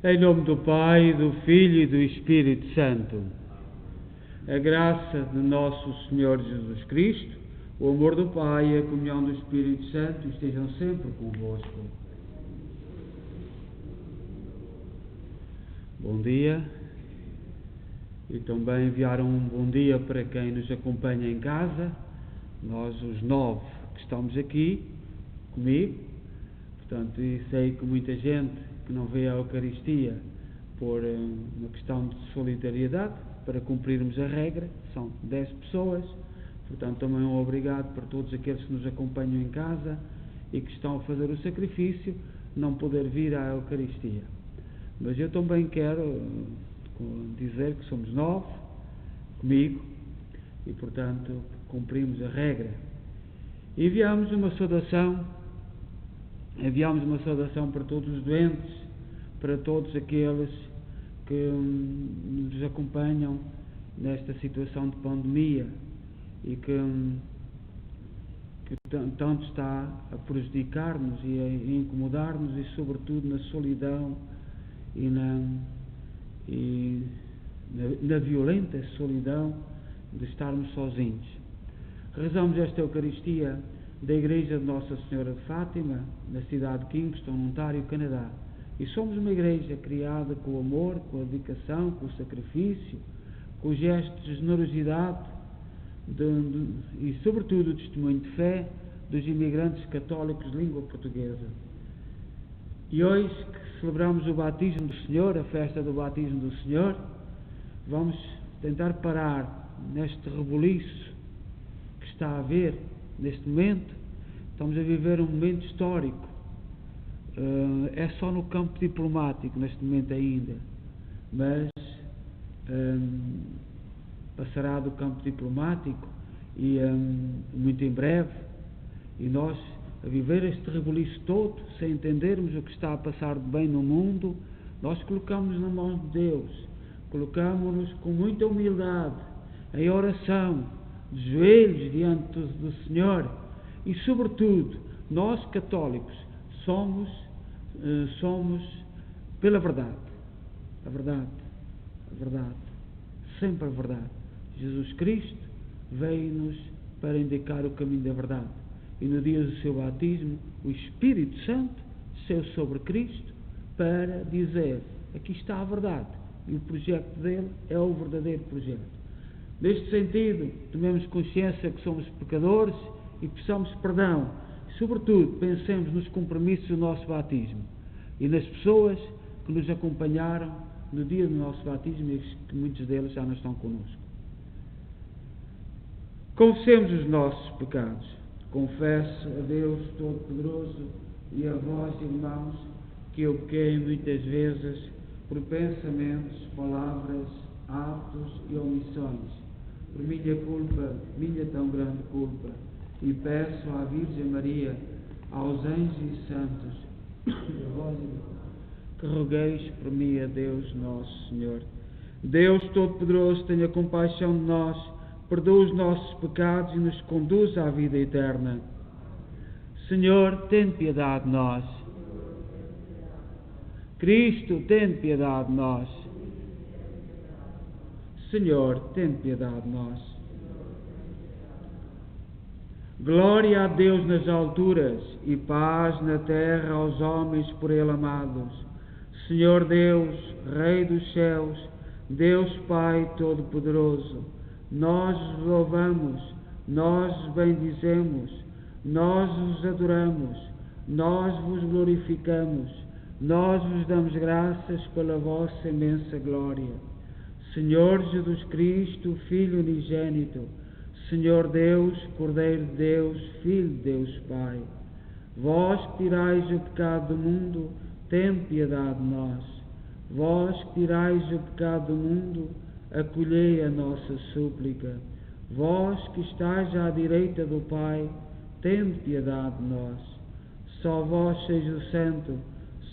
Em nome do Pai, do Filho e do Espírito Santo. A graça de nosso Senhor Jesus Cristo, o amor do Pai e a comunhão do Espírito Santo estejam sempre convosco. Bom dia. E também enviaram um bom dia para quem nos acompanha em casa. Nós, os 9 que estamos aqui, comigo. Portanto, e sei que muita gente que não vê a Eucaristia por uma questão de solidariedade, para cumprirmos a regra, são 10 pessoas, portanto também um obrigado para todos aqueles que nos acompanham em casa e que estão a fazer o sacrifício, não poder vir à Eucaristia. Mas eu também quero dizer que somos 9, comigo, e portanto cumprimos a regra. Enviamos uma saudação para todos os doentes, para todos aqueles que nos acompanham nesta situação de pandemia e que tanto está a prejudicar-nos e a incomodar-nos, e sobretudo na solidão e na violenta solidão de estarmos sozinhos. Rezamos esta Eucaristia da Igreja de Nossa Senhora de Fátima, na cidade de Kingston, Ontário, Canadá. E somos uma igreja criada com o amor, com a dedicação, com o sacrifício, com os gestos de generosidade e, sobretudo, o testemunho de fé dos imigrantes católicos de língua portuguesa. E hoje, que celebramos o batismo do Senhor, a festa do batismo do Senhor, vamos tentar parar neste rebuliço que está a haver neste momento. Estamos a viver um momento histórico. É só no campo diplomático neste momento ainda, mas passará do campo diplomático e muito em breve, e nós a viver este rebuliço todo, sem entendermos o que está a passar de bem no mundo, nós colocamos na mão de Deus, colocamos-nos com muita humildade, em oração, de joelhos diante do Senhor, e sobretudo, nós católicos somos pela verdade, a verdade, sempre a verdade. Jesus Cristo veio-nos para indicar o caminho da verdade, e no dia do seu batismo o Espírito Santo desceu sobre Cristo para dizer: aqui está a verdade, e o projeto dele é o verdadeiro projeto. Neste sentido, tomemos consciência que somos pecadores e peçamos perdão. Sobretudo, pensemos nos compromissos do nosso batismo e nas pessoas que nos acompanharam no dia do nosso batismo, e que muitos deles já não estão connosco. Confessemos os nossos pecados. Confesso a Deus Todo-Poderoso e a vós, irmãos, que eu pequei muitas vezes por pensamentos, palavras, atos e omissões, por minha culpa, minha tão grande culpa, e peço à Virgem Maria, aos anjos e santos, que rogueis por mim a Deus Nosso Senhor. Deus Todo-Poderoso, tenha compaixão de nós, perdoa os nossos pecados e nos conduz à vida eterna. Senhor, tem piedade de nós. Cristo, tem piedade de nós. Senhor, tem piedade de nós. Glória a Deus nas alturas e paz na terra aos homens por Ele amados. Senhor Deus, Rei dos céus, Deus Pai Todo-Poderoso, nós vos louvamos, nós vos bendizemos, nós vos adoramos, nós vos glorificamos, nós vos damos graças pela vossa imensa glória. Senhor Jesus Cristo, Filho unigênito, Senhor Deus, Cordeiro de Deus, Filho de Deus Pai, vós que tirais o pecado do mundo, tem piedade de nós. Vós que tirais o pecado do mundo, acolhei a nossa súplica. Vós que estáis à direita do Pai, tem piedade de nós. Só vós sois o Santo,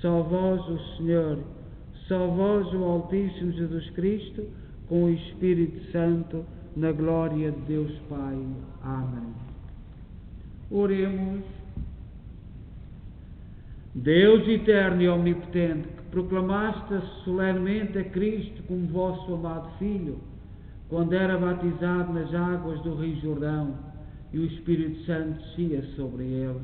só vós o Senhor, só vós o Altíssimo Jesus Cristo, com o Espírito Santo, na glória de Deus Pai. Amém. Oremos. Deus eterno e omnipotente, que proclamaste solenemente a Cristo como vosso amado Filho, quando era batizado nas águas do Rio Jordão e o Espírito Santo descia sobre ele.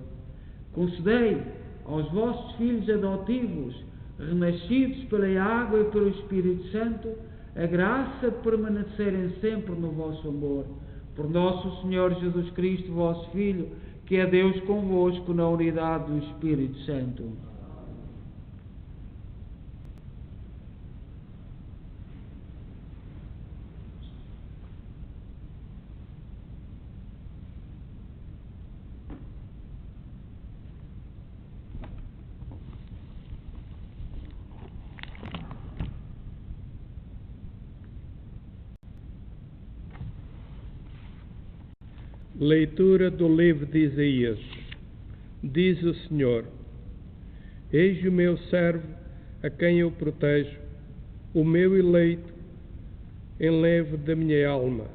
Concedei aos vossos filhos adotivos, renascidos pela água e pelo Espírito Santo, a graça de permanecerem sempre no vosso amor. Por nosso Senhor Jesus Cristo, vosso Filho, que é Deus convosco na unidade do Espírito Santo. Leitura do livro de Isaías. Diz o Senhor: Eis o meu servo, a quem eu protejo, o meu eleito, enlevo da minha alma.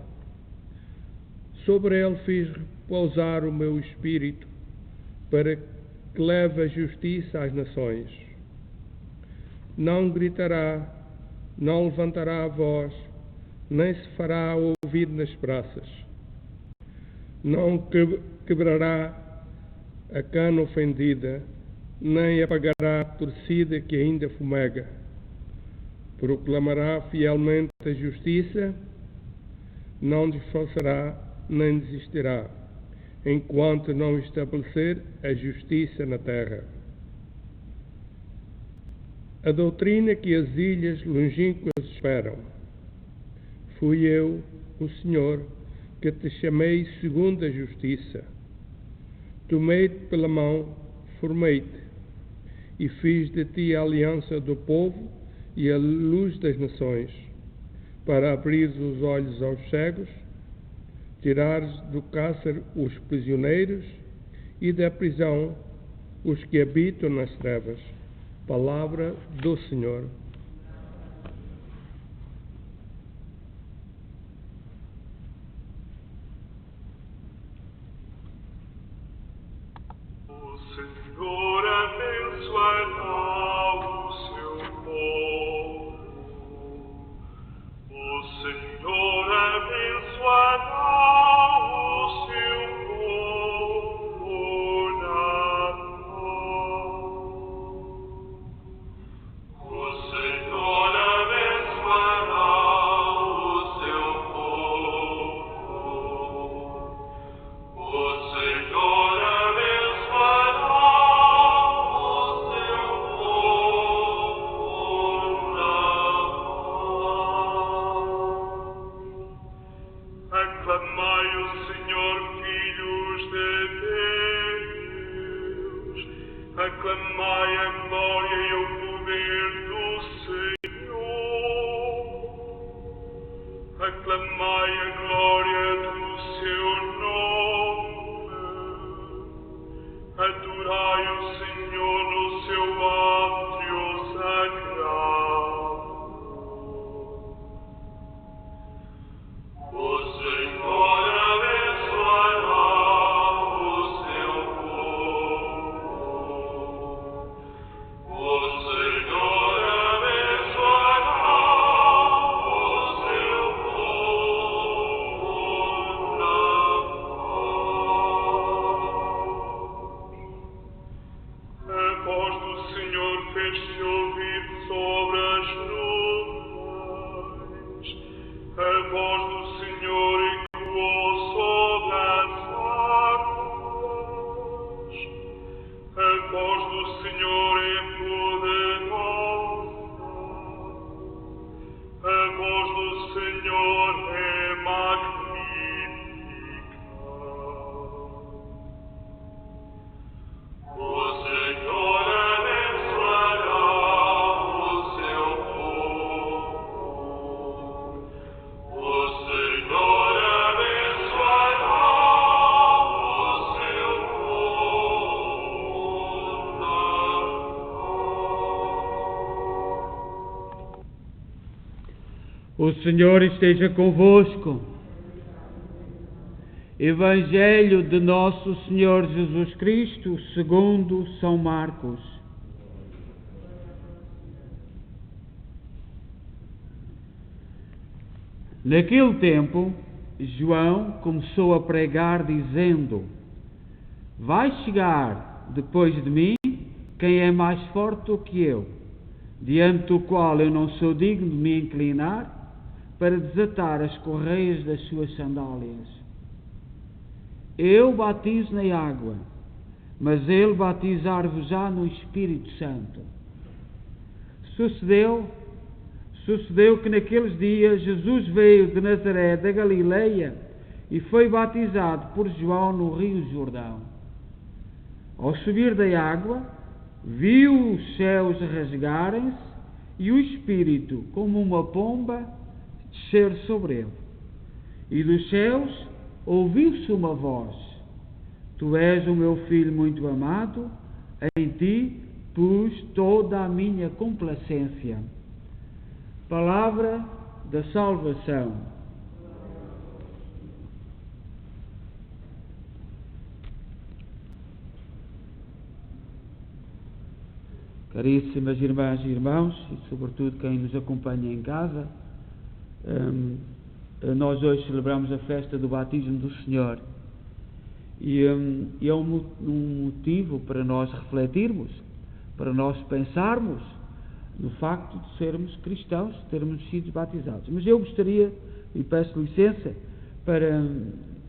Sobre ele fiz repousar o meu espírito, para que leve a justiça às nações. Não gritará, não levantará a voz, nem se fará ouvir nas praças. Não quebrará a cana ofendida, nem apagará a torcida que ainda fumega. Proclamará fielmente a justiça, não desfalsará nem desistirá, enquanto não estabelecer a justiça na terra. A doutrina que as ilhas longínquas esperam. Fui eu, o Senhor, que te chamei segundo a justiça. Tomei-te pela mão, formei-te, e fiz de ti a aliança do povo e a luz das nações, para abrir os olhos aos cegos, tirares do cárcere os prisioneiros e da prisão os que habitam nas trevas. Palavra do Senhor. Senhor abençoará o seu povo. O Senhor abençoará o seu povo na paz. O Senhor abençoará o seu povo. O Senhor aclamai o Senhor, filhos de Deus, aclamai a glória e o poder do Senhor, aclamai a glória do seu nome, adorai o Senhor no seu átrio sagrado. O Senhor abençoará o seu povo. O Senhor abençoará o seu povo na paz. A voz do Senhor fez-se ouvir sobre as nuvens. A voz do Senhor ecoou sobre as águas. A voz do Senhor é poderosa. A voz do Senhor é magnífica. O Senhor abençoará o seu povo. O Senhor abençoará o seu povo na paz. O Senhor esteja convosco. Evangelho de Nosso Senhor Jesus Cristo, segundo São Marcos. Naquele tempo, João começou a pregar dizendo: vai chegar depois de mim quem é mais forte do que eu, diante do qual eu não sou digno de me inclinar para desatar as correias das suas sandálias. Eu batizo na água, mas ele batizar-vos-á no Espírito Santo. Sucedeu que naqueles dias Jesus veio de Nazaré da Galileia e foi batizado por João no Rio Jordão. Ao subir da água, viu os céus rasgarem-se e o Espírito, como uma pomba, descer sobre ele. E dos céus ouviu-se uma voz: tu és o meu Filho muito amado, em ti pus toda a minha complacência. Palavra da salvação. Caríssimas irmãs e irmãos, e sobretudo quem nos acompanha em casa, nós hoje celebramos a festa do batismo do Senhor e é um motivo para nós refletirmos, para nós pensarmos no facto de sermos cristãos, de termos sido batizados. Mas eu gostaria, e peço licença, para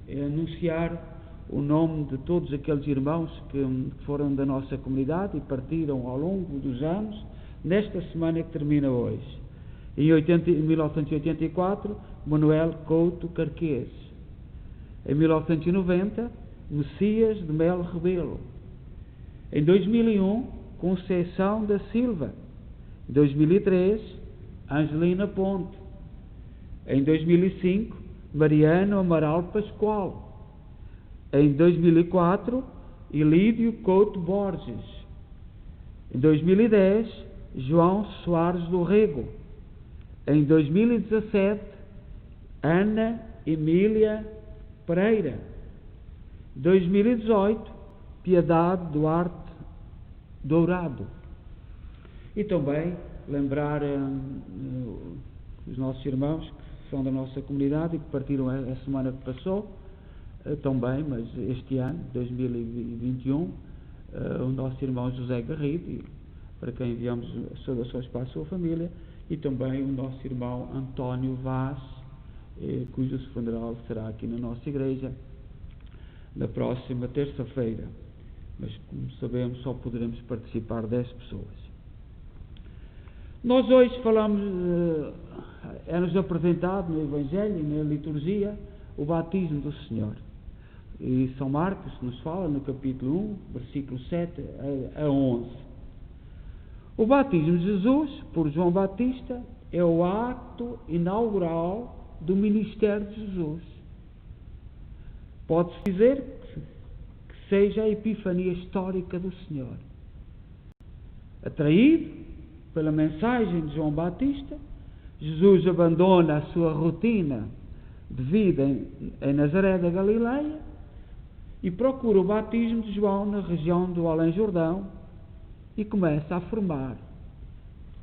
anunciar o nome de todos aqueles irmãos que foram da nossa comunidade e partiram ao longo dos anos, nesta semana que termina hoje. Em 1984, Manuel Couto Carquês. Em 1990, Messias de Melo Rebelo. Em 2001, Conceição da Silva. Em 2003, Angelina Ponte. Em 2005, Mariano Amaral Pascoal. Em 2004, Ilídio Couto Borges. Em 2010, João Soares do Rego. Em 2017, Ana Emília Pereira. Em 2018, Piedade Duarte Dourado. E também lembrar os nossos irmãos que são da nossa comunidade e que partiram a semana que passou, também, mas este ano, 2021, o nosso irmão José Garrido, para quem enviamos saudações para a sua família, e também o nosso irmão António Vaz, cujo funeral será aqui na nossa igreja na próxima terça-feira. Mas, como sabemos, só poderemos participar 10 pessoas. Nós hoje falamos, é-nos apresentado no Evangelho e na liturgia o batismo do Senhor. E São Marcos nos fala no capítulo 1, versículo 7 a 11. O batismo de Jesus, por João Batista, é o ato inaugural do ministério de Jesus. Pode-se dizer que seja a epifania histórica do Senhor. Atraído pela mensagem de João Batista, Jesus abandona a sua rotina de vida em Nazaré da Galileia e procura o batismo de João na região do Além-Jordão e começa a formar,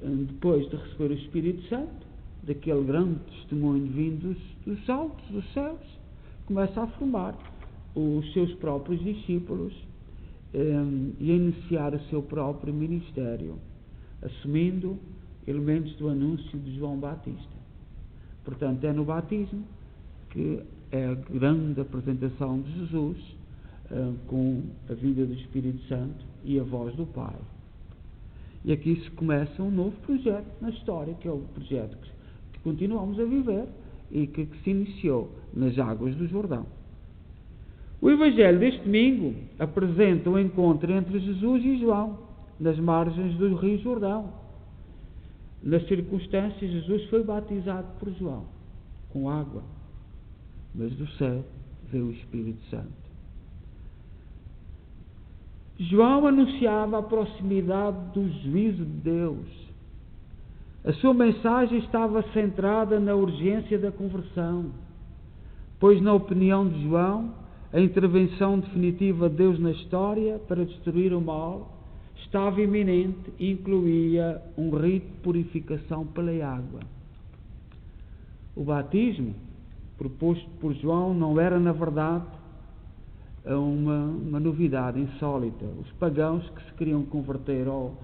depois de receber o Espírito Santo, daquele grande testemunho vindo dos altos, dos céus, começa a formar os seus próprios discípulos e a iniciar o seu próprio ministério, assumindo elementos do anúncio de João Batista. Portanto, é no batismo que é a grande apresentação de Jesus com a vinda do Espírito Santo e a voz do Pai. E aqui se começa um novo projeto na história, que é o projeto que continuamos a viver e que se iniciou nas águas do Jordão. O Evangelho deste domingo apresenta o encontro entre Jesus e João nas margens do Rio Jordão. Nas circunstâncias, Jesus foi batizado por João com água, mas do céu veio o Espírito Santo. João anunciava a proximidade do juízo de Deus. A sua mensagem estava centrada na urgência da conversão, pois, na opinião de João, a intervenção definitiva de Deus na história para destruir o mal estava iminente e incluía um rito de purificação pela água. O batismo proposto por João não era, na verdade, uma novidade insólita. Os pagãos que se queriam converter ao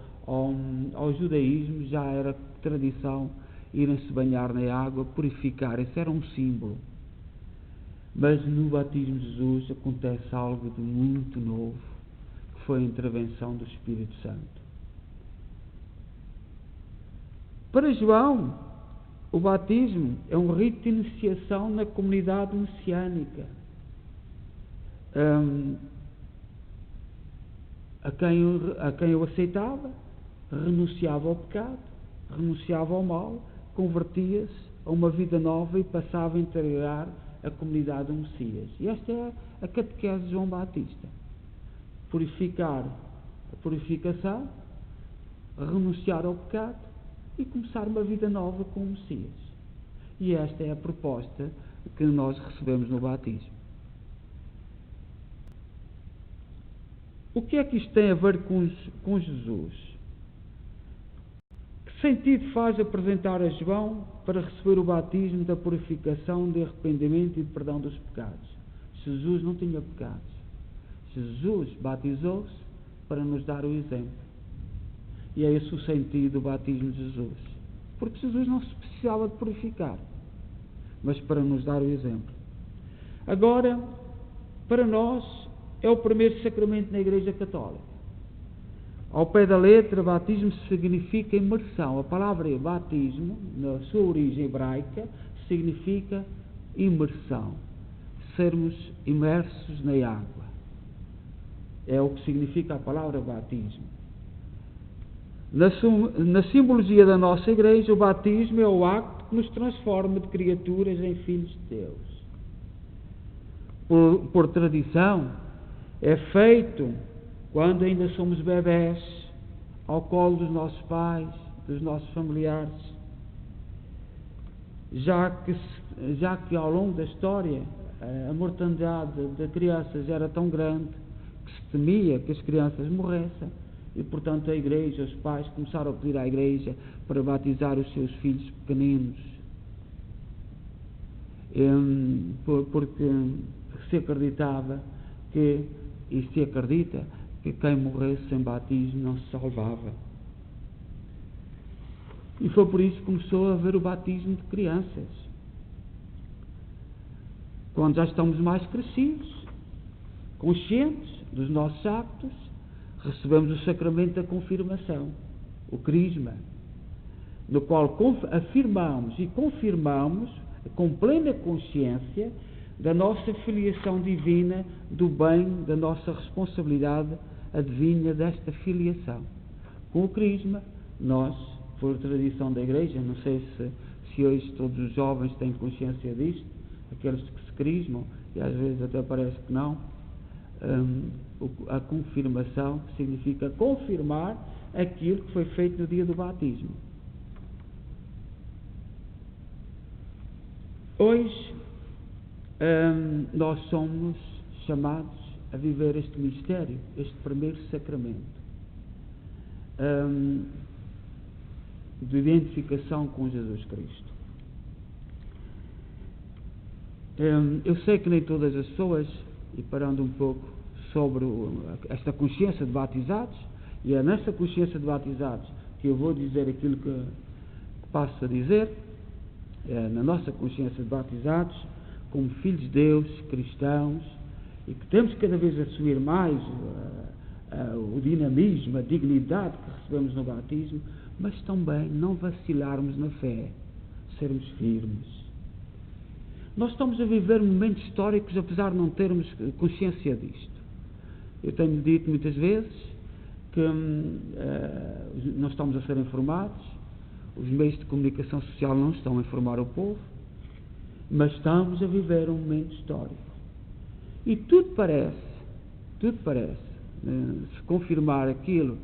judaísmo já era tradição irem-se banhar na água, purificar. Isso era um símbolo. Mas no batismo de Jesus acontece algo de muito novo, que foi a intervenção do Espírito Santo. Para João, o batismo é um rito de iniciação na comunidade messiânica, a quem o aceitava, renunciava ao pecado, renunciava ao mal, convertia-se a uma vida nova e passava a integrar a comunidade do Messias. E esta é a catequese de João Batista. Purificar a purificação, renunciar ao pecado e começar uma vida nova com o Messias. E esta é a proposta que nós recebemos no batismo. O que é que isto tem a ver com Jesus? Que sentido faz apresentar a João para receber o batismo da purificação, de arrependimento e de perdão dos pecados? Jesus não tinha pecados. Jesus batizou-se para nos dar o exemplo. E é esse o sentido do batismo de Jesus. Porque Jesus não se precisava de purificar, mas para nos dar o exemplo. Agora, para nós, é o primeiro sacramento na Igreja Católica. Ao pé da letra, batismo significa imersão. A palavra batismo, na sua origem hebraica, significa imersão. Sermos imersos na água. É o que significa a palavra batismo. Na simbologia da nossa Igreja, o batismo é o acto que nos transforma de criaturas em filhos de Deus. Por tradição, é feito quando ainda somos bebés, ao colo dos nossos pais, dos nossos familiares. Já que ao longo da história a mortandade de crianças era tão grande que se temia que as crianças morressem, e portanto a Igreja, os pais começaram a pedir à Igreja para batizar os seus filhos pequeninos, porque se acreditava que, e se acredita, que quem morresse sem batismo não se salvava. E foi por isso que começou a haver o batismo de crianças. Quando já estamos mais crescidos, conscientes dos nossos actos, recebemos o sacramento da confirmação, o crisma, no qual afirmamos e confirmamos com plena consciência da nossa filiação divina, do bem, da nossa responsabilidade adivinha desta filiação. Com o crisma, nós, por tradição da Igreja, não sei se hoje todos os jovens têm consciência disto, aqueles que se crismam, e às vezes até parece que não, a confirmação significa confirmar aquilo que foi feito no dia do batismo. Hoje, nós somos chamados a viver este mistério, este primeiro sacramento de identificação com Jesus Cristo. Eu sei que nem todas as pessoas, e parando um pouco sobre esta consciência de batizados, e é nessa consciência de batizados que eu vou dizer aquilo que passo a dizer, na nossa consciência de batizados, como filhos de Deus, cristãos, e que temos cada vez assumir mais o dinamismo, a dignidade que recebemos no batismo, mas também não vacilarmos na fé, sermos firmes. Nós estamos a viver momentos históricos, apesar de não termos consciência disto. Eu tenho dito muitas vezes que não estamos a ser informados, os meios de comunicação social não estão a informar o povo, mas estamos a viver um momento histórico. E tudo parece, se confirmar aquilo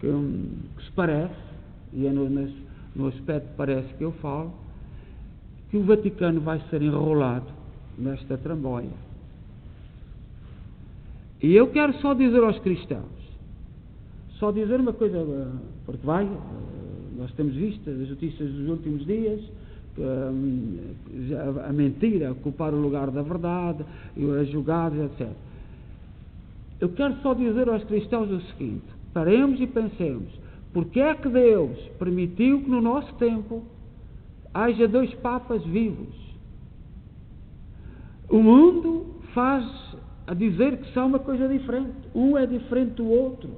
que se parece, e é no aspecto que parece que eu falo, que o Vaticano vai ser enrolado nesta tramboia. E eu quero só dizer aos cristãos, só dizer uma coisa, porque nós temos visto as notícias dos últimos dias, a mentira ocupar o lugar da verdade, as julgadas, etc. Eu quero só dizer aos cristãos o seguinte: paremos e pensemos, porque é que Deus permitiu que no nosso tempo haja 2 papas vivos? O mundo faz a dizer que são uma coisa diferente, um é diferente do outro,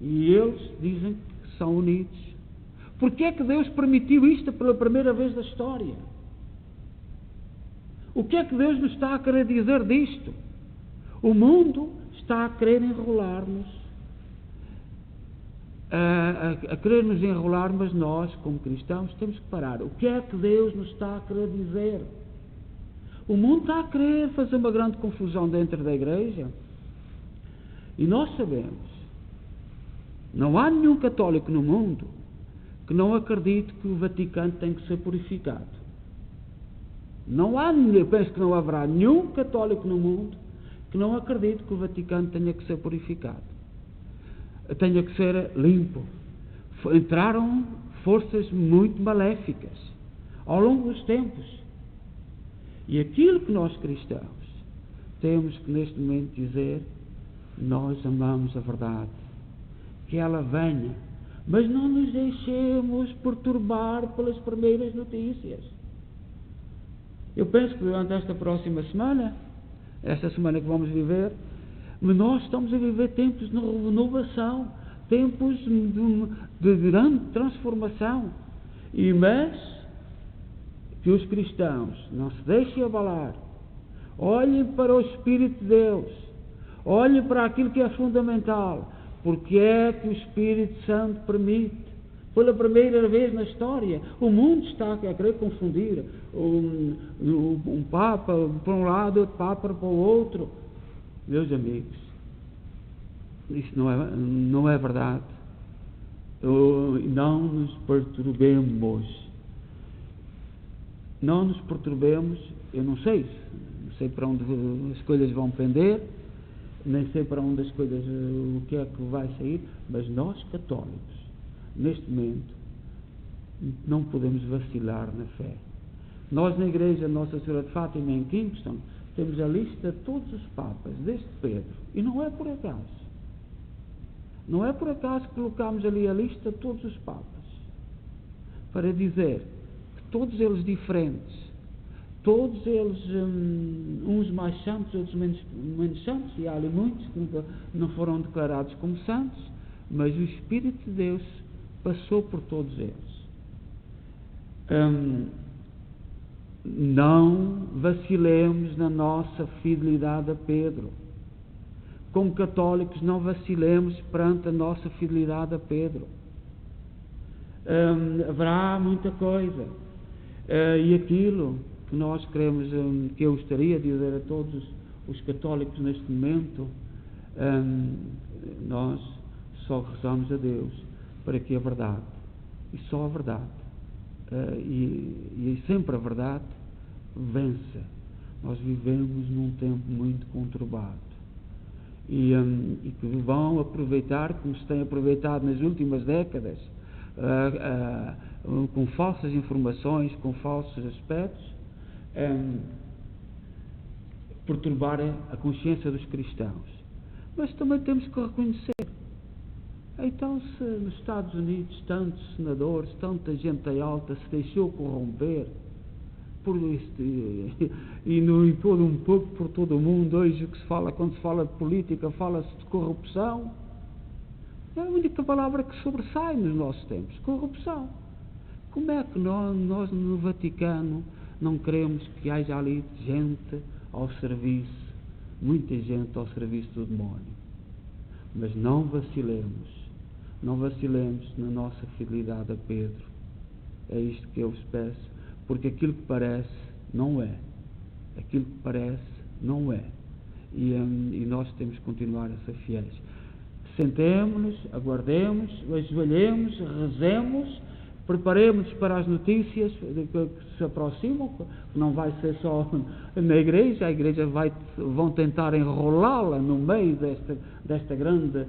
e eles dizem que são unidos. Porque é que Deus permitiu isto pela primeira vez da história? O que é que Deus nos está a querer dizer disto? O mundo está a querer enrolar-nos, a querer nos enrolar, mas nós, como cristãos, temos que parar. O que é que Deus nos está a querer dizer? O mundo está a querer fazer uma grande confusão dentro da igreja, e nós sabemos, não há nenhum católico no mundo que não acredite que o Vaticano tem que ser purificado. Não há, eu penso que não haverá nenhum católico no mundo que não acredite que o Vaticano tenha que ser purificado, tenha que ser limpo. Entraram forças muito maléficas ao longo dos tempos, e aquilo que nós cristãos temos que neste momento dizer: nós amamos a verdade, que ela venha, mas não nos deixemos perturbar pelas primeiras notícias. Eu penso que durante esta próxima semana, esta semana que vamos viver, nós estamos a viver tempos de renovação, tempos de grande transformação, mas que os cristãos não se deixem abalar, olhem para o Espírito de Deus, olhem para aquilo que é fundamental. Porque é que o Espírito Santo permite, pela primeira vez na história, o mundo está a querer confundir um Papa para um lado, outro Papa para o outro. Meus amigos, isso não é verdade. Não nos perturbemos. Não nos perturbemos. Eu não sei para onde as coisas vão pender, nem sei para onde as coisas, o que é que vai sair, mas nós católicos, neste momento, não podemos vacilar na fé. Nós na igreja Nossa Senhora de Fátima em Kingston temos a lista de todos os papas, desde Pedro, e não é por acaso. Não é por acaso que colocamos ali a lista de todos os papas, para dizer que todos eles diferentes, todos eles, uns mais santos, outros menos santos, e há ali muitos que nunca não foram declarados como santos, mas o Espírito de Deus passou por todos eles. Não vacilemos na nossa fidelidade a Pedro. Como católicos, não vacilemos perante a nossa fidelidade a Pedro. Haverá muita coisa, e aquilo que nós queremos, que eu gostaria de dizer a todos os católicos neste momento, nós só rezamos a Deus para que a verdade, e só a verdade, e sempre a verdade, vença. Nós vivemos num tempo muito conturbado, e que vão aproveitar, como se tem aproveitado nas últimas décadas, com falsas informações, com falsos aspectos, perturbar a consciência dos cristãos. Mas também temos que reconhecer, então, se nos Estados Unidos tantos senadores, tanta gente alta se deixou corromper por isto, e todo um pouco por todo o mundo, hoje o que se fala, quando se fala de política, fala-se de corrupção. É a única palavra que sobressai nos nossos tempos: corrupção. Como é que nós no Vaticano não queremos que haja ali gente ao serviço, muita gente ao serviço do demónio? Mas não vacilemos na nossa fidelidade a Pedro. É isto que eu vos peço, porque aquilo que parece não é. Aquilo que parece não é. E nós temos que continuar a ser fiéis. Sentemo-nos, aguardemos, ajoelhemos, rezemos, preparemos para as notícias que se aproximam, que não vai ser só na igreja. A igreja vão tentar enrolá-la no meio desta grande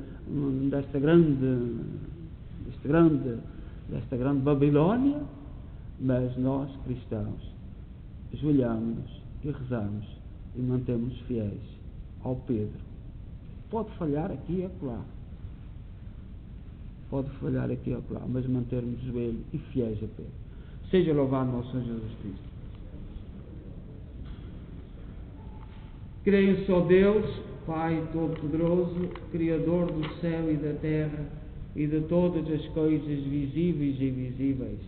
Babilónia, Mas nós, cristãos, ajoelhamos-nos e rezamos e mantemos fiéis ao Pedro. Pode falhar aqui e acolá. Pode falhar aqui e acolá, mas mantermos o joelho e fiéis a Pedro. Seja louvado nosso Senhor Jesus Cristo. Creio só Deus, Pai Todo-Poderoso, Criador do céu e da terra e de todas as coisas visíveis e invisíveis.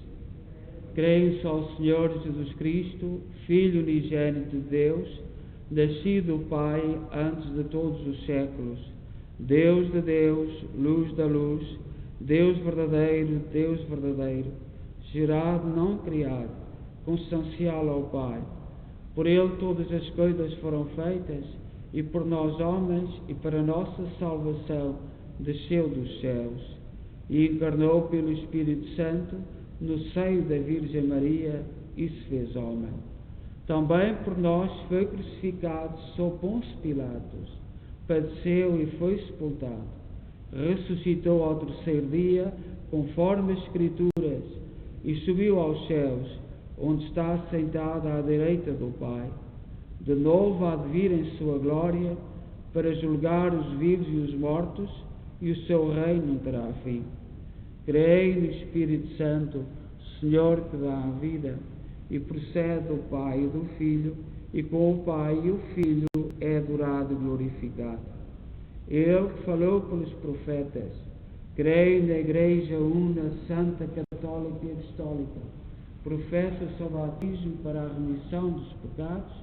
Creio só o Senhor Jesus Cristo, Filho unigênito de Deus, nascido do Pai antes de todos os séculos, Deus de Deus, luz da luz, Deus verdadeiro, gerado, não criado, consubstancial ao Pai. Por Ele todas as coisas foram feitas, e por nós homens, e para nossa salvação, desceu dos céus, e encarnou pelo Espírito Santo, no seio da Virgem Maria, e se fez homem. Também por nós foi crucificado sob Pôncio Pilatos, padeceu e foi sepultado, ressuscitou ao terceiro dia, conforme as Escrituras, e subiu aos céus, onde está sentado à direita do Pai. De novo há de vir em sua glória, para julgar os vivos e os mortos, e o seu reino não terá fim. Creio no Espírito Santo, Senhor que dá a vida, e procede do Pai e do Filho, e com o Pai e o Filho é adorado e glorificado. Ele que falou pelos profetas. Creio na Igreja Una, Santa, Católica e Apostólica. Professa o seu batismo para a remissão dos pecados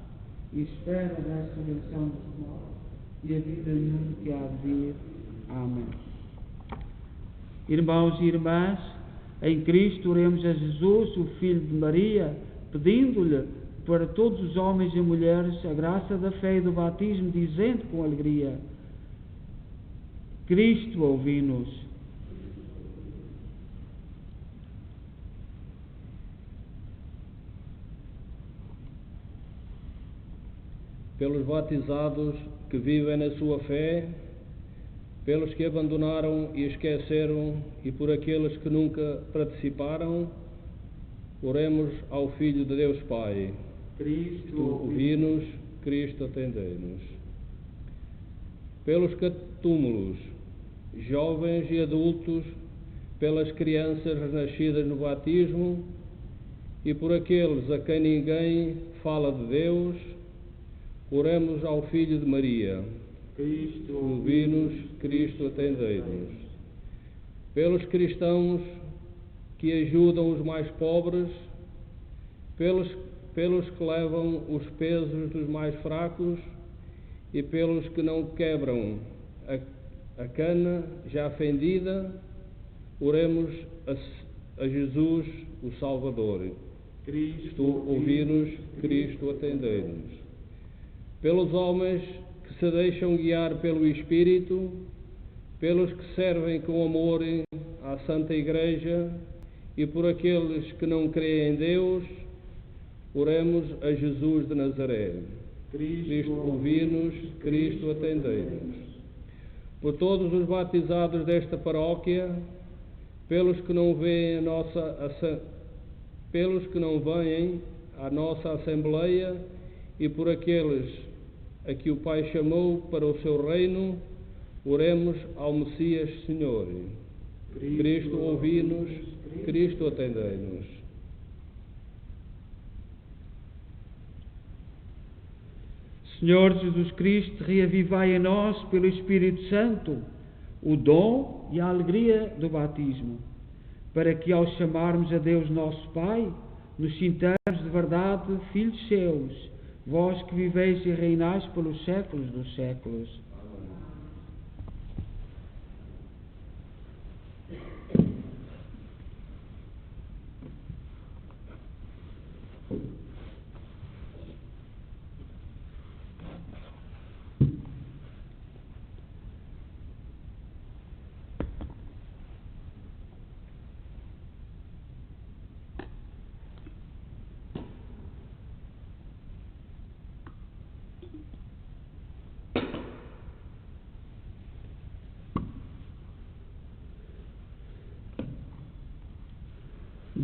e espera a ressurreição dos mortos e a vida no mundo que há de vir. Amém. Irmãos e irmãs, em Cristo oremos a Jesus, o Filho de Maria, pedindo-lhe para todos os homens e mulheres a graça da fé e do batismo, dizendo com alegria: Cristo, ouvi-nos. Pelos batizados que vivem na sua fé, pelos que abandonaram e esqueceram, e por aqueles que nunca participaram, oremos ao Filho de Deus Pai. Cristo, ouvi-nos, Cristo, atendei-nos. Pelos catúmulos, jovens e adultos, pelas crianças renascidas no batismo, e por aqueles a quem ninguém fala de Deus, oremos ao Filho de Maria. Cristo, ouvi-nos, Cristo, atendei-nos. Pelos cristãos que ajudam os mais pobres, pelos que levam os pesos dos mais fracos e pelos que não quebram a cana já fendida, oremos a Jesus, o Salvador. Cristo, ouvi-nos, Cristo, atendei-nos. Pelos homens que se deixam guiar pelo Espírito, pelos que servem com amor à Santa Igreja e por aqueles que não creem em Deus, oremos a Jesus de Nazaré. Cristo, ouvi-nos, Cristo, atendei-nos. Por todos os batizados desta paróquia, pelos que não vêm à nossa Assembleia e por aqueles a que o Pai chamou para o seu reino, oremos ao Messias Senhor. Cristo, ouvi-nos, Cristo, atendei-nos. Senhor Jesus Cristo, reavivai em nós, pelo Espírito Santo, o dom e a alegria do batismo, para que, ao chamarmos a Deus nosso Pai, nos sintamos de verdade filhos seus, vós que viveis e reinais pelos séculos dos séculos.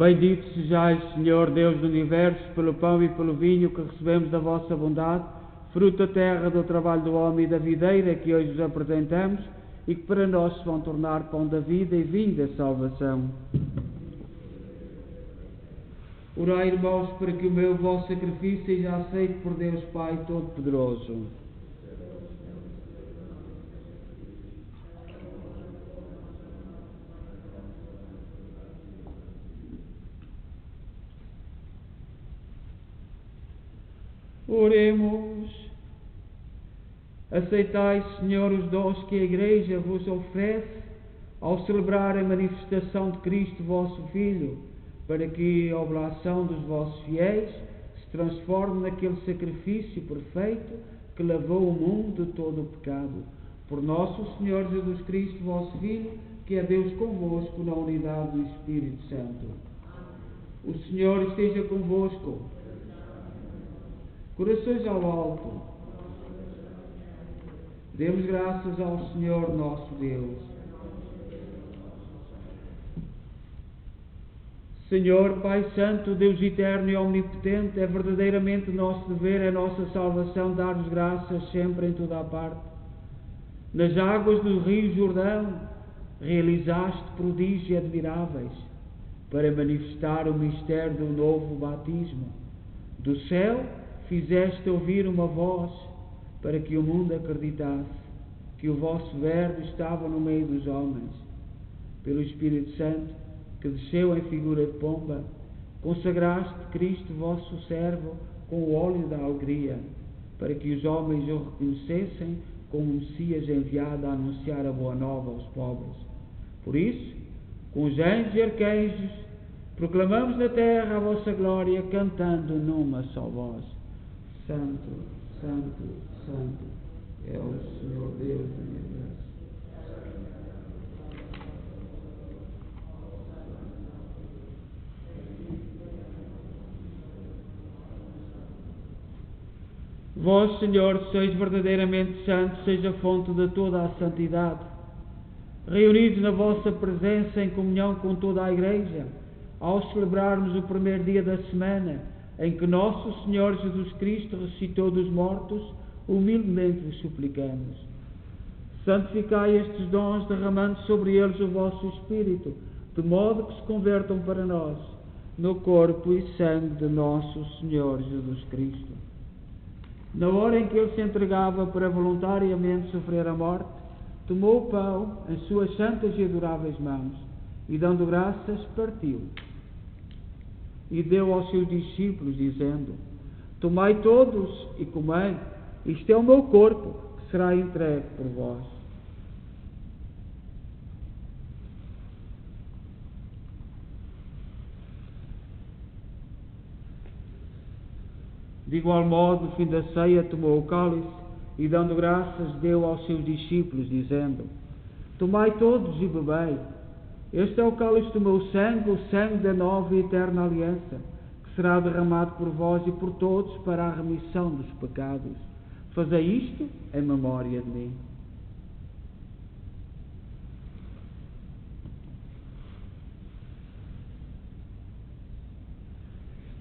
Bendito sejais, Senhor Deus do Universo, pelo pão e pelo vinho que recebemos da vossa bondade, fruto da terra, do trabalho do homem e da videira que hoje vos apresentamos e que para nós se vão tornar pão da vida e vinho da salvação. Orai, irmãos, para que o vosso sacrifício seja aceito por Deus Pai Todo-Poderoso. Oremos. Aceitai, Senhor, os dons que a Igreja vos oferece ao celebrar a manifestação de Cristo, vosso Filho, para que a oblação dos vossos fiéis se transforme naquele sacrifício perfeito que lavou o mundo de todo o pecado. Por nosso Senhor Jesus Cristo, vosso Filho, que é Deus convosco na unidade do Espírito Santo. O Senhor esteja convosco. Corações ao alto. Demos graças ao Senhor nosso Deus. Senhor, Pai Santo, Deus eterno e omnipotente, é verdadeiramente nosso dever, é nossa salvação dar-vos graças sempre em toda a parte. Nas águas do rio Jordão realizaste prodígios admiráveis para manifestar o mistério do novo batismo. Do céu fizeste ouvir uma voz para que o mundo acreditasse que o vosso Verbo estava no meio dos homens. Pelo Espírito Santo, que desceu em figura de pomba, consagraste Cristo, vosso servo, com o óleo da alegria, para que os homens o reconhecessem como Messias enviado a anunciar a boa nova aos pobres. Por isso, com os anjos e arcanjos, proclamamos na terra a vossa glória, cantando numa só voz: Santo, Santo, Santo é o Senhor Deus do universo. Vós, Senhor, sois verdadeiramente santos, seja a fonte de toda a santidade. Reunidos na vossa presença em comunhão com toda a Igreja, ao celebrarmos o primeiro dia da semana, em que nosso Senhor Jesus Cristo ressuscitou dos mortos, humildemente vos suplicamos. Santificai estes dons, derramando sobre eles o vosso Espírito, de modo que se convertam para nós no corpo e sangue de nosso Senhor Jesus Cristo. Na hora em que ele se entregava para voluntariamente sofrer a morte, tomou o pão em suas santas e adoráveis mãos e, dando graças, partiu. E deu aos seus discípulos, dizendo: Tomai todos e comei, isto é o meu corpo, que será entregue por vós. De igual modo, no fim da ceia, tomou o cálice e, dando graças, deu aos seus discípulos, dizendo: Tomai todos e bebei. Este é o cálice do meu sangue, o sangue da nova e eterna aliança, que será derramado por vós e por todos para a remissão dos pecados. Fazei isto em memória de mim.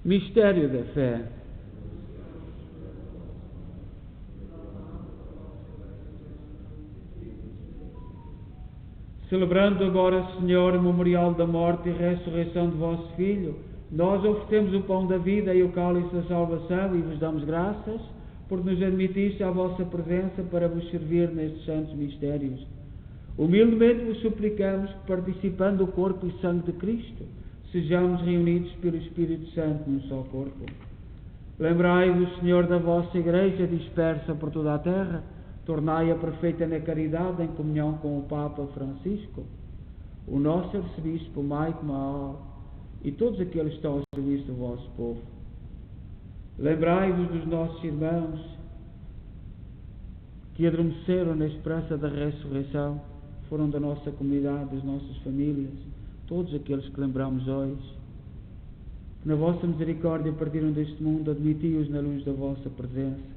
Mistério da fé. Celebrando agora, Senhor, o memorial da morte e ressurreição de vosso Filho, nós oferecemos o pão da vida e o cálice da salvação e vos damos graças por nos admitiste à vossa presença para vos servir nestes santos mistérios. Humildemente vos suplicamos que, participando do corpo e sangue de Cristo, sejamos reunidos pelo Espírito Santo num só corpo. Lembrai-vos, Senhor, da vossa Igreja dispersa por toda a terra, tornai-a perfeita na caridade, em comunhão com o Papa Francisco, o nosso arcebispo Mike Mahal e todos aqueles que estão ao serviço do vosso povo. Lembrai-vos dos nossos irmãos que adormeceram na esperança da ressurreição, foram da nossa comunidade, das nossas famílias, todos aqueles que lembramos hoje. Na vossa misericórdia partiram deste mundo, admiti-os na luz da vossa presença.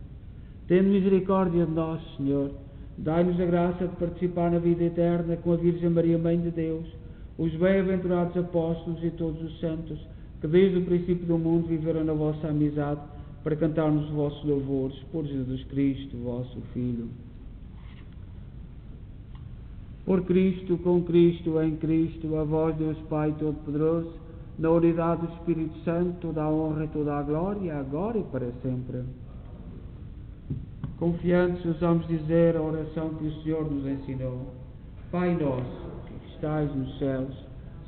Tende misericórdia de nós, Senhor. Dai-nos a graça de participar na vida eterna com a Virgem Maria, Mãe de Deus, os bem-aventurados apóstolos e todos os santos, que desde o princípio do mundo viveram na vossa amizade, para cantarmos os vossos louvores por Jesus Cristo, vosso Filho. Por Cristo, com Cristo, em Cristo, a vós, Deus Pai Todo-Poderoso, na unidade do Espírito Santo, toda a honra e toda a glória, agora e para sempre. Confiantes, ousamos dizer a oração que o Senhor nos ensinou. Pai nosso, que estais nos céus,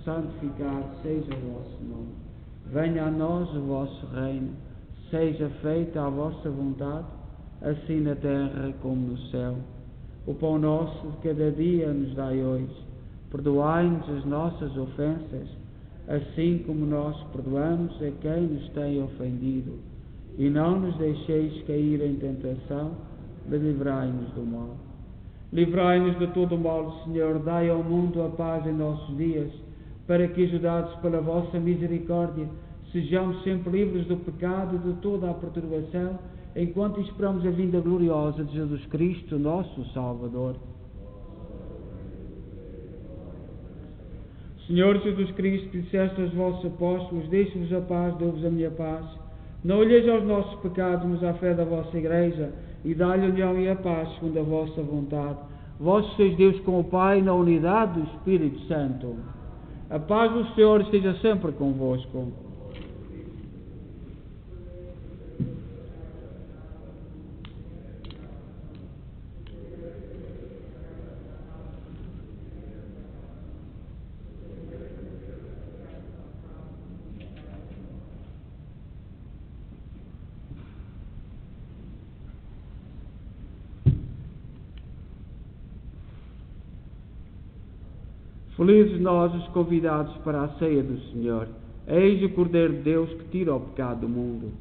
santificado seja o vosso nome. Venha a nós o vosso reino, seja feita a vossa vontade, assim na terra como no céu. O pão nosso de cada dia nos dai hoje. Perdoai-nos as nossas ofensas, assim como nós perdoamos a quem nos tem ofendido. E não nos deixeis cair em tentação, mas livrai-nos do mal. Livrai-nos de todo o mal, Senhor. Dai ao mundo a paz em nossos dias, para que, ajudados pela vossa misericórdia, sejamos sempre livres do pecado e de toda a perturbação, enquanto esperamos a vinda gloriosa de Jesus Cristo, nosso Salvador. Senhor Jesus Cristo, disseste aos vossos apóstolos: deixo-vos a paz, dou-vos a minha paz. Não olheis aos nossos pecados, mas à fé da vossa Igreja, e dá-lhe a união e a paz, segundo a vossa vontade. Vós sois Deus com o Pai, na unidade do Espírito Santo. A paz do Senhor esteja sempre convosco. Felizes nós os convidados para a ceia do Senhor. Eis o Cordeiro de Deus que tira o pecado do mundo.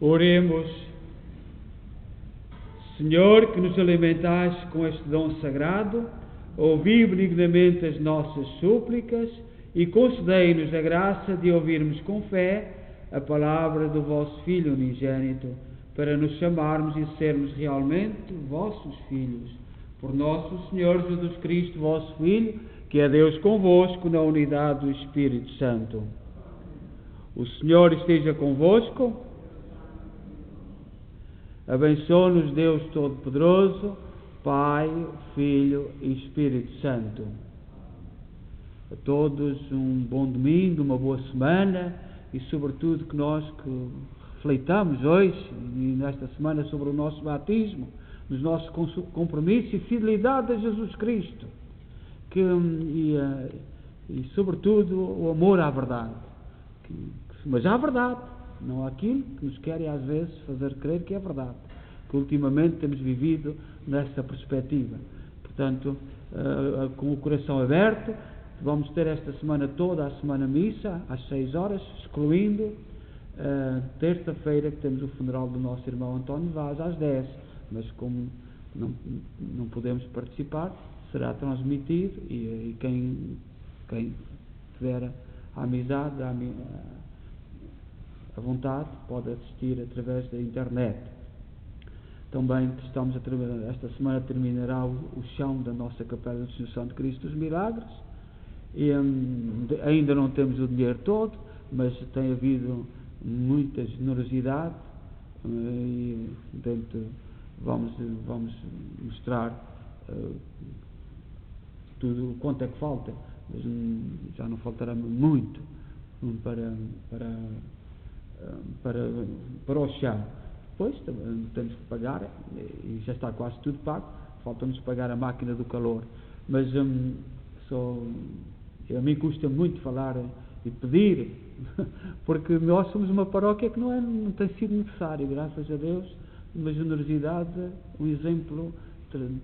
Oremos. Senhor, que nos alimentais com este dom sagrado, ouvi benignamente as nossas súplicas e concedei-nos a graça de ouvirmos com fé a palavra do vosso Filho unigênito, para nos chamarmos e sermos realmente vossos filhos. Por nosso Senhor Jesus Cristo, vosso Filho, que é Deus convosco na unidade do Espírito Santo. O Senhor esteja convosco. Abençoe-nos Deus Todo-Poderoso, Pai, Filho e Espírito Santo. A todos um bom domingo, uma boa semana e sobretudo que nós que reflitamos hoje e nesta semana sobre o nosso batismo, nos nossos compromissos e fidelidade a Jesus Cristo, e sobretudo o amor à verdade, mas à verdade, não aquilo que nos querem às vezes fazer crer que é verdade, que ultimamente temos vivido nessa perspectiva. Portanto, com o coração aberto, vamos ter esta semana toda a semana missa, às 6 horas, excluindo terça-feira, que temos o funeral do nosso irmão António Vaz, às 10, mas como não podemos participar, será transmitido e quem tiver a amizade, a vontade, pode assistir através da internet. Também esta semana terminará o chão da nossa Capela da Assunção de Cristo dos Milagres. E, ainda não temos o dinheiro todo, mas tem havido muita generosidade e vamos mostrar tudo quanto é que falta, mas já não faltará muito para o chão. Depois temos que pagar, e já está quase tudo pago, falta-nos pagar a máquina do calor, mas a mim custa muito falar e pedir, porque nós somos uma paróquia que não tem sido necessário, graças a Deus, uma generosidade, um exemplo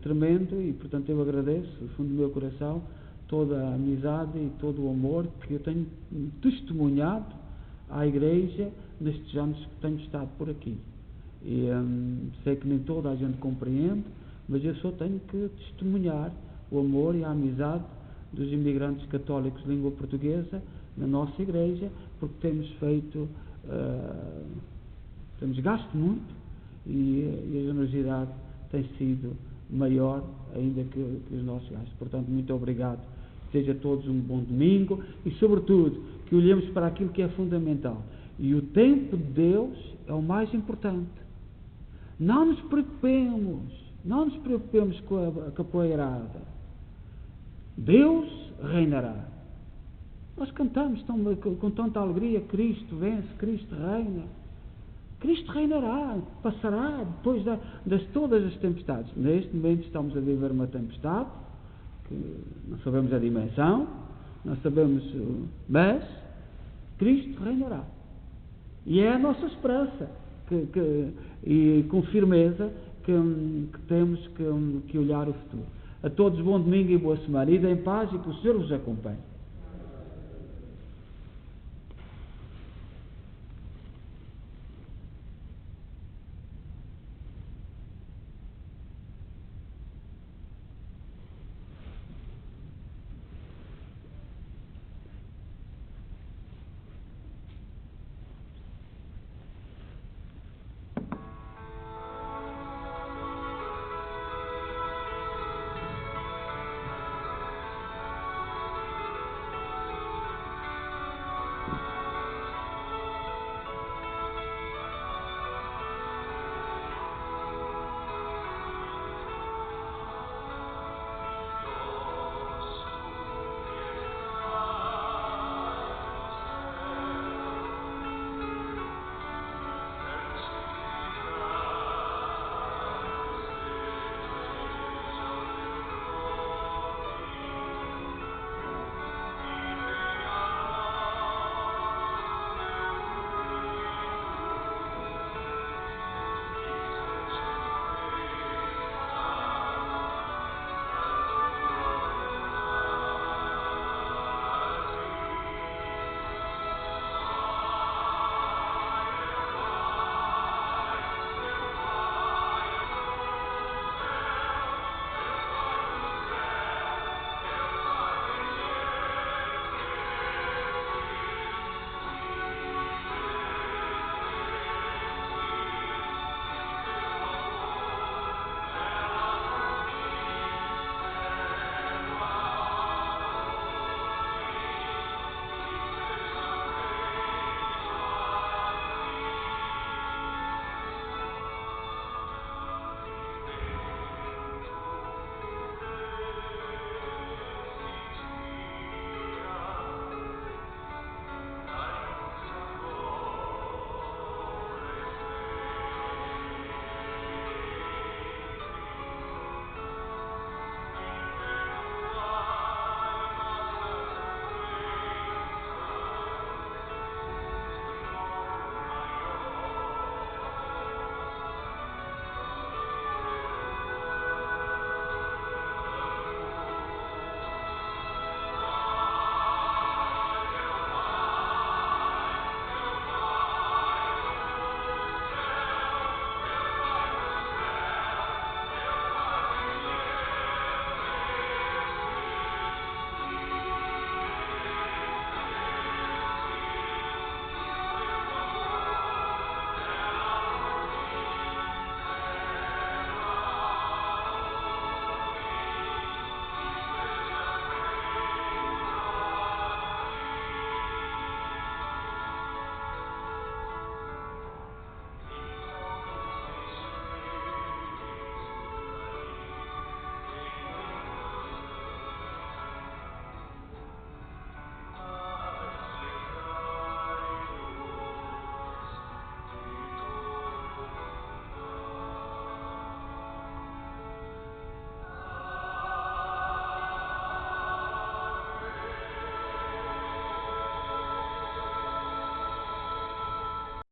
tremendo, e portanto eu agradeço do fundo do meu coração toda a amizade e todo o amor que eu tenho testemunhado à Igreja nestes anos que tenho estado por aqui. E sei que nem toda a gente compreende, mas eu só tenho que testemunhar o amor e a amizade dos imigrantes católicos de língua portuguesa na nossa Igreja, porque temos gasto muito e a generosidade tem sido maior ainda que os nossos gastos. Portanto, muito obrigado. Seja a todos um bom domingo e, sobretudo, que olhemos para aquilo que é fundamental. E o tempo de Deus é o mais importante. Não nos preocupemos com a capoeirada. Deus reinará. Nós cantamos com tanta alegria: Cristo vence, Cristo reina. Cristo reinará, passará depois de todas as tempestades. Neste momento estamos a viver uma tempestade que não sabemos a dimensão, não sabemos, mas Cristo reinará. E é a nossa esperança e com firmeza que temos que olhar o futuro. A todos bom domingo e boa semana. Ide em paz e que o Senhor vos acompanhe.